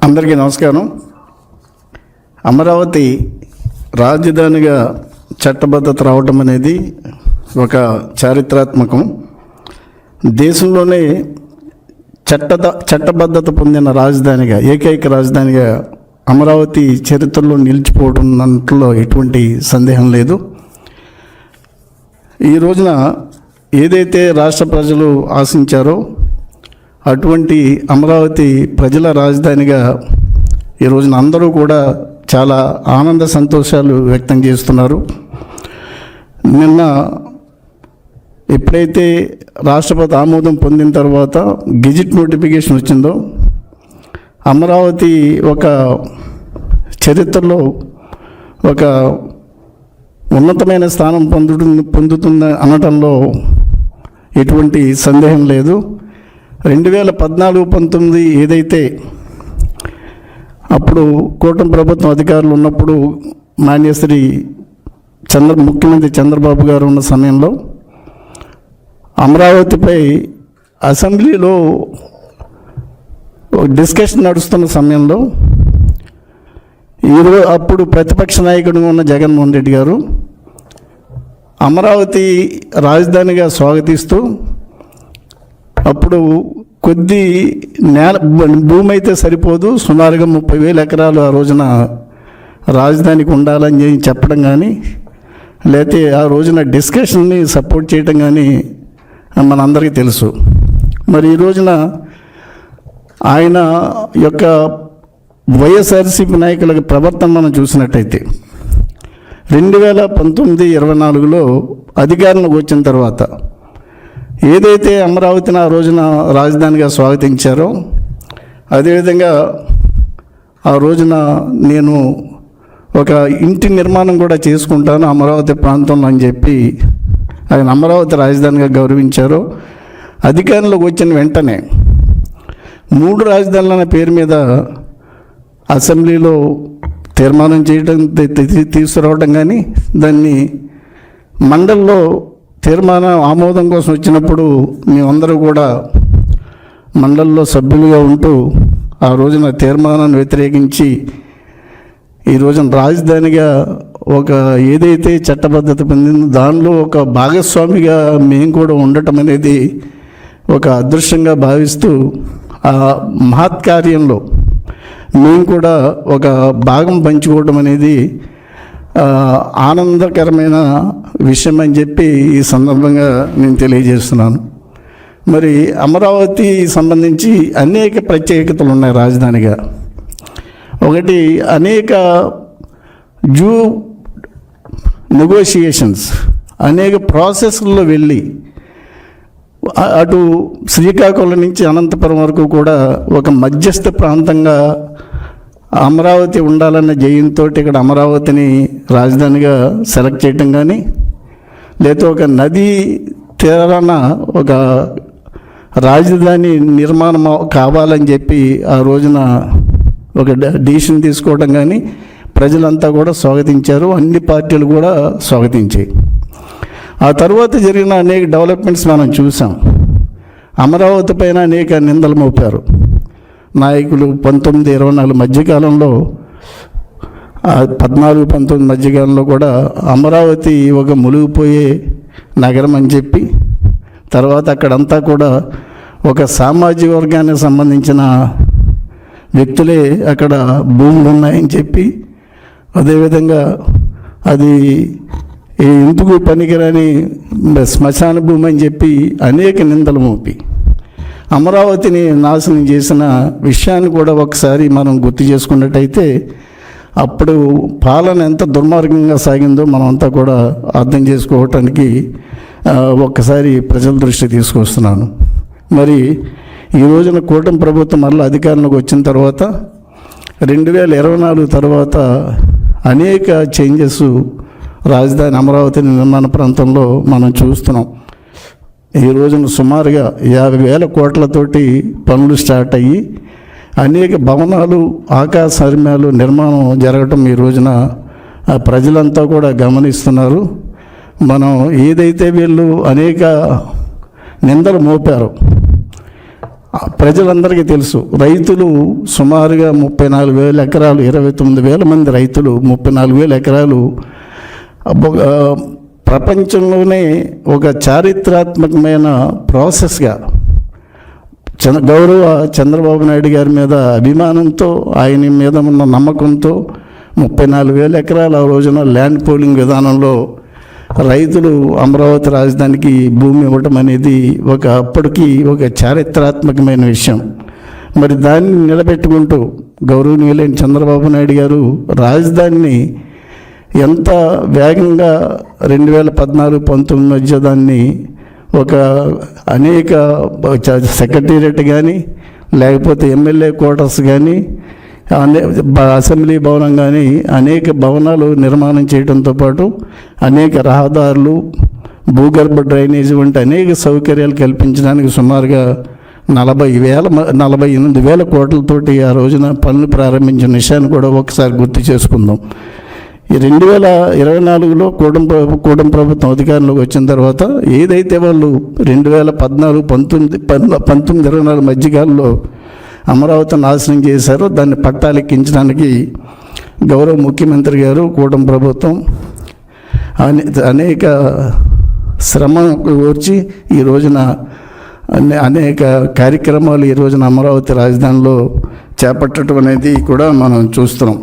అందరికీ నమస్కారం. అమరావతి రాజధానిగా చట్టబద్ధత రావటం అనేది ఒక చారిత్రాత్మకం. దేశంలోనే చట్టబద్ధత పొందిన రాజధానిగా, ఏకైక రాజధానిగా అమరావతి చరిత్రలో నిలిచిపోవడం దాంట్లో ఎటువంటి సందేహం లేదు. ఈ రోజున ఏదైతే రాష్ట్ర ప్రజలు ఆశించారో అటువంటి అమరావతి ప్రజల రాజధానిగా ఈ రోజున అందరూ కూడా చాలా ఆనంద సంతోషాలు వ్యక్తం చేస్తున్నారు. నిన్న ఎప్పుడైతే రాష్ట్రపతి ఆమోదం పొందిన తర్వాత గెజిట్ నోటిఫికేషన్ వచ్చిందో అమరావతి ఒక చరిత్రలో ఒక ఉన్నతమైన స్థానం పొందుతుంది అనటంలో ఎటువంటి సందేహం లేదు. 2014-19 ఏదైతే అప్పుడు కూటమి ప్రభుత్వం అధికారులు ఉన్నప్పుడు మాన్యశ్రీ ముఖ్యమంత్రి చంద్రబాబు గారు ఉన్న సమయంలో అమరావతిపై అసెంబ్లీలో డిస్కషన్ నడుస్తున్న సమయంలో అప్పుడు ప్రతిపక్ష నాయకుడిగా ఉన్న జగన్మోహన్ రెడ్డి గారు అమరావతి రాజధానిగా స్వాగతిస్తూ అప్పుడు కొద్ది భూమి అయితే సరిపోదు, సుమారుగా 30,000 ఎకరాలు ఆ రోజున రాజధానికి ఉండాలని చెప్పడం కానీ, లేకపోతే ఆ రోజున డిస్కషన్ని సపోర్ట్ చేయడం కానీ మనందరికీ తెలుసు. మరి ఈ రోజున ఆయన యొక్క వైఎస్ఆర్సీపీ నాయకుల ప్రవర్తన మనం చూసినట్టయితే 2019-24లో అధికారంలోకి వచ్చిన తర్వాత ఏదైతే అమరావతిని ఆ రోజున రాజధానిగా స్వాగతించారో అదేవిధంగా ఆ రోజున నేను ఒక ఇంటి నిర్మాణం కూడా చేసుకుంటాను అమరావతి ప్రాంతంలో అని చెప్పి ఆయన అమరావతి రాజధానిగా గౌరవించారో, అధికారంలోకి వచ్చిన వెంటనే 3 రాజధానులు అనే పేరు మీద అసెంబ్లీలో తీర్మానం చేయడం తీసుకురావడం కానీ, దాన్ని మండలిలో తీర్మానం ఆమోదం కోసం వచ్చినప్పుడు మేమందరూ కూడా మండలిలో సభ్యులుగా ఉంటూ ఆ రోజున తీర్మానాన్ని వ్యతిరేకించి ఈ రోజున రాజధానిగా ఒక ఏదైతే చట్టబద్ధత పొందిందో దానిలో ఒక భాగస్వామిగా మేము కూడా ఉండటం అనేది ఒక అదృష్టంగా భావిస్తూ ఆ మహత్కార్యంలో మేము కూడా ఒక భాగం పంచుకోవడం అనేది ఆనందకరమైన విషయం అని చెప్పి ఈ సందర్భంగా నేను తెలియజేస్తున్నాను. మరి అమరావతి సంబంధించి అనేక ప్రత్యేకతలు ఉన్నాయి రాజధానిగా. ఒకటి, అనేక నెగోషియేషన్స్, అనేక ప్రాసెస్ల్లో వెళ్ళి అటు శ్రీకాకుళం నుంచి అనంతపురం వరకు కూడా ఒక మధ్యస్థ ప్రాంతంగా అమరావతి ఉండాలన్న జయంతో ఇక్కడ అమరావతిని రాజధానిగా సెలెక్ట్ చేయటం కానీ, లేదా ఒక నదీ తీరాన ఒక రాజధాని నిర్మాణం కావాలని చెప్పి ఆ రోజున ఒక డిసిషన్ తీసుకోవడం కానీ ప్రజలంతా కూడా స్వాగతించారు, అన్ని పార్టీలు కూడా స్వాగతించాయి. ఆ తర్వాత జరిగిన అనేక డెవలప్మెంట్స్ మనం చూసాం. అమరావతి పైన అనేక నిందలు మోపారు నాయకులు. 19-24 మధ్యకాలంలో, 14-19 మధ్యకాలంలో కూడా అమరావతి ఒక మునిగిపోయే నగరం అని చెప్పి, తర్వాత అక్కడంతా కూడా ఒక సామాజిక వర్గానికి సంబంధించిన వ్యక్తులే అక్కడ భూములు ఉన్నాయని చెప్పి, అదేవిధంగా అది ఎందుకు పనికిరాని శ్మశాన భూమి అని చెప్పి అనేక నిందలు మోపి అమరావతిని నాశనం చేసిన విషయాన్ని కూడా ఒకసారి మనం గుర్తు చేసుకున్నట్టయితే అప్పుడు పాలన ఎంత దుర్మార్గంగా సాగిందో మనం అంతా కూడా అర్థం చేసుకోవటానికి ఒక్కసారి ప్రజల దృష్టి తీసుకొస్తున్నాను. మరి ఈ రోజున కూటమి ప్రభుత్వం మళ్ళీ అధికారంలోకి వచ్చిన తర్వాత 2024 తర్వాత అనేక చేంజెస్ రాజధాని అమరావతి నిర్మాణ ప్రాంతంలో మనం చూస్తున్నాం. ఈ రోజున సుమారుగా 50,000 కోట్లతోటి పనులు స్టార్ట్ అయ్యి అనేక భవనాలు, ఆకాశ హర్మ్యాలు నిర్మాణం జరగటం ఈ రోజున ప్రజలంతా కూడా గమనిస్తున్నారు. మనం ఏదైతే వీళ్ళు అనేక నిందలు మోపారో ప్రజలందరికీ తెలుసు, రైతులు సుమారుగా 34,000 ఎకరాలు, 29,000 మంది రైతులు 34,000 ఎకరాలు ప్రపంచంలోనే ఒక చారిత్రాత్మకమైన ప్రాసెస్గా గౌరవ చంద్రబాబు నాయుడు గారి మీద అభిమానంతో, ఆయన మీద ఉన్న నమ్మకంతో 34,000 ఎకరాలు ఆ రోజున ల్యాండ్ పూలింగ్ విధానంలో రైతులు అమరావతి రాజధానికి భూమి ఇవ్వటం అనేది అప్పటికి ఒక చారిత్రాత్మకమైన విషయం. మరి దాన్ని నిలబెట్టుకుంటూ గౌరవనీయులైన చంద్రబాబు నాయుడు గారు రాజధానిని ఎంత వేగంగా 2014-19 మధ్య దాన్ని అనేక సెక్రటేరియట్ కానీ, లేకపోతే ఎమ్మెల్యే క్వార్టర్స్ కానీ, అసెంబ్లీ భవనం కానీ అనేక భవనాలు నిర్మాణం చేయడంతో పాటు అనేక రహదారులు, భూగర్భ డ్రైనేజీ వంటి అనేక సౌకర్యాలు కల్పించడానికి సుమారుగా 48,000 కోట్లతోటి ఆ రోజున పనులు ప్రారంభించిన విషయాన్ని కూడా ఒకసారి గుర్తు చేసుకుందాం. ఈ 2024లో కూటమి ప్రభుత్వం అధికారంలోకి వచ్చిన తర్వాత ఏదైతే వాళ్ళు 2014-19 మధ్యకాలంలో అమరావతి నాశనం చేశారో దాన్ని పట్టాలెక్కించడానికి గౌరవ ముఖ్యమంత్రి గారు, కూటమి ప్రభుత్వం అనేక శ్రమ కోర్చి ఈ రోజున అనేక కార్యక్రమాలు ఈ రోజున అమరావతి రాజధానిలో చేపట్టడం అనేది కూడా మనం చూస్తున్నాం.